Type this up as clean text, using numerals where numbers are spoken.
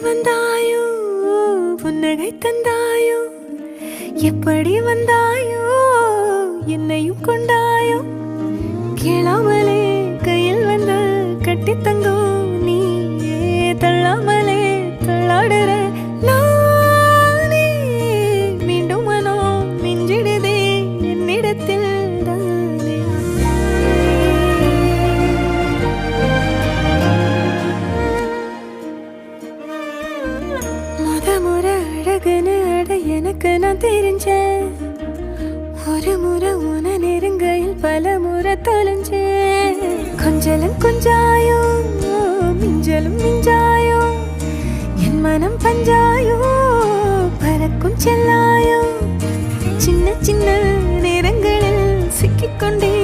வந்தாயோ புன்னகை தந்தாயோ எப்படி வந்தாயோ என்னையும் கொண்டாயோ கேளாமலே கையில் வந்து கட்டி தங்கும் நீயே தள்ளாமலே தள்ளாடுற நானே மீண்டும் மனம் மிஞ்சிடுதே என்னிடத்தில் தானே முறை அழகுன்னு அட எனக்கு நான் தெரிஞ்சேன் ஒரு முறை உன நெருங்கையில் பல முறை தொலைஞ்சேன் கொஞ்சலும் கொஞ்சாயோ மிஞ்சலும் மிஞ்சாயோ என் மனம் பஞ்சாயோ பறக்கும் செல்லாயோ சின்ன சின்ன நேரங்களில் சிக்கிக்கொண்டே